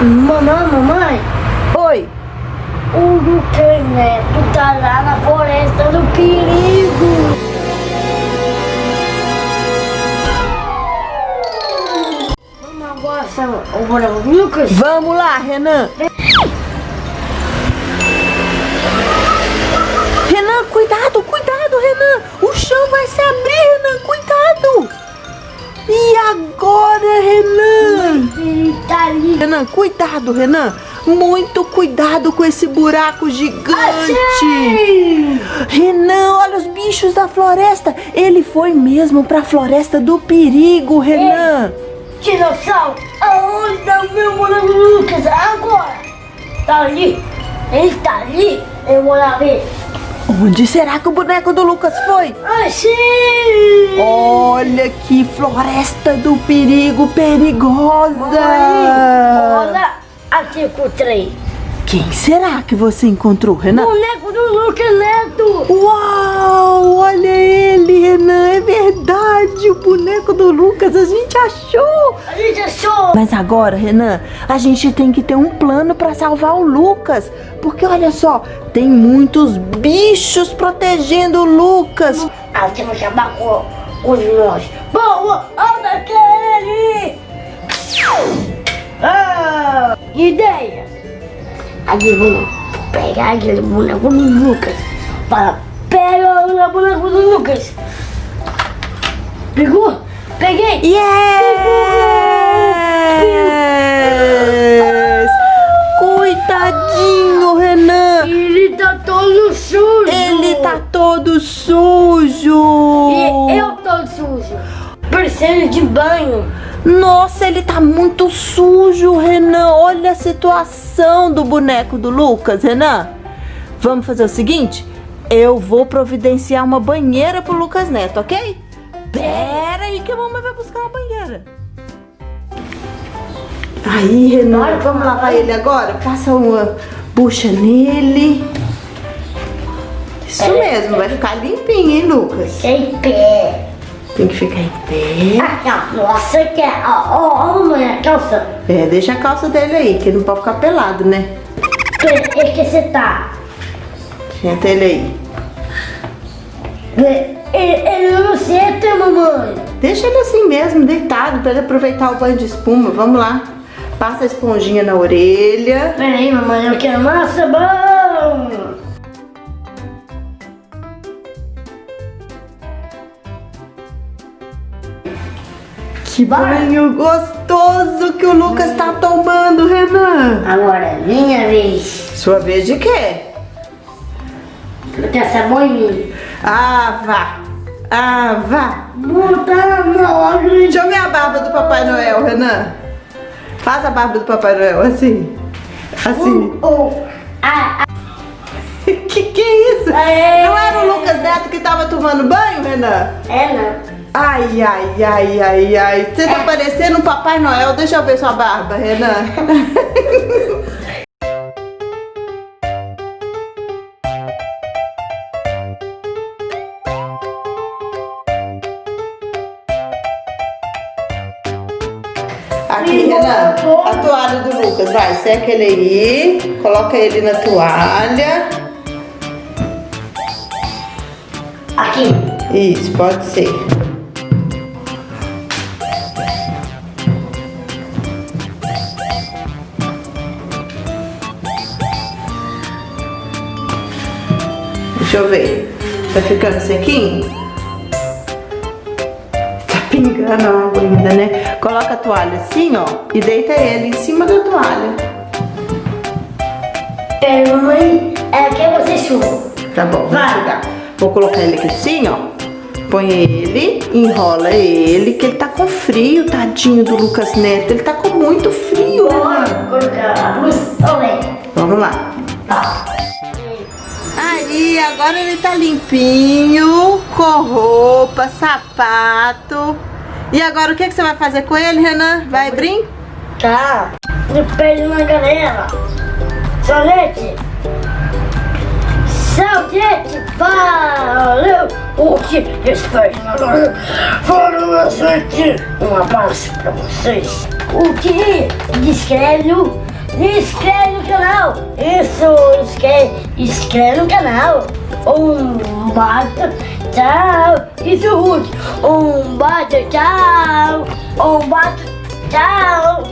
Mamãe, Oi. o Lucas Neto tá lá na floresta do perigo. Vamos agora, o boneco do Lucas? Vamos lá, Renan. Renan, cuidado, cuidado, Renan. O chão vai se abrir, Renan, cuidado. E agora, Renan? Ele tá ali. Renan, cuidado, Renan. Muito cuidado com esse buraco gigante. Achei! Renan, olha os bichos da floresta. Ele foi mesmo pra floresta do perigo, Renan. Dinossauro, aonde tá o meu boneco do Lucas? Agora! Tá ali? Ele tá ali? Eu vou lá ver. Onde será que o boneco do Lucas foi? Achei! Olha que floresta do perigo perigosa. Olha, aqui encontrei. Quem será que você encontrou, Renan? Boneco do Lucas Neto! Uau, olha ele, Renan, é verdade, o boneco do Lucas, a gente achou. A gente achou! Mas agora, Renan, a gente tem que ter um plano pra salvar o Lucas, porque olha só, tem muitos bichos protegendo o Lucas. Ah, você vai acabar com os nós. Boa, olha aquele! Ah, ideia! Aí vamos pegar aquele boneco do Lucas. Fala, pega o boneco do Lucas. Pegou? Peguei! Yes! Coitadinho, Renan! Ele tá todo sujo! Ele tá todo sujo! E eu tô sujo! Precisando de banho! Nossa, ele tá muito sujo, Renan. Olha a situação do boneco do Lucas, Renan. Vamos fazer o seguinte? Eu vou providenciar uma banheira pro Lucas Neto, ok? Pera aí que a mamãe vai buscar uma banheira. Aí, Renan, vamos lavar ele agora? Passa uma bucha nele. Isso mesmo, vai ficar limpinho, hein, Lucas? Em pé! Tem que ficar em pé. Nossa, que é. Ó, mamãe, a calça. É, deixa a calça dele aí, que ele não pode ficar pelado, né? Que você tá? Senta ele aí. Ele não senta, mamãe. Deixa ele assim mesmo, deitado, pra ele aproveitar o banho de espuma. Vamos lá. Passa a esponjinha na orelha. Peraí, mamãe, eu quero mais sabão. Que banho gostoso que o Lucas tá tomando, Renan. Agora é minha vez. Sua vez de quê? Eu quero sabão em mim. Ah, vá. Ah, vá. Monta na hora. Deixa eu ver a barba do Papai Noel, Renan. Faz a barba do Papai Noel assim. Assim. Que é isso? Aê. Não era o Lucas Neto que tava tomando banho, Renan? É, não. Ai, ai, ai, ai, ai. Você tá parecendo um Papai Noel. Deixa eu ver sua barba, Renan. Aqui, Renan, a toalha do Lucas. Vai, seca ele aí. Coloca ele na toalha. Aqui. Isso, pode ser. Deixa eu ver. Tá ficando sequinho? Tá pingando a água ainda, né? Coloca a toalha assim, ó, e deita ele em cima da toalha. Pera, mamãe, é que você chuva. Tá bom, vamos Vai. jogar. Vou colocar ele aqui assim, ó. Põe ele, enrola ele, que ele tá com frio, tadinho do Lucas Neto. Ele tá com muito frio, Bora né? colocar a luz. Olha. Vamos lá. Tá. Aí, agora ele tá limpinho, com roupa, sapato. E agora o que você vai fazer com ele, Renan? Vai brincar? Tá. Depende na galera. Salete. Salete, valeu. O que despede na galera. Valeu, gente. Um abraço pra vocês. O que descreve inscreve no canal. Isso, inscreve no canal. Bata, tchau. Isso, Ruth. Bata, tchau. Bata, tchau.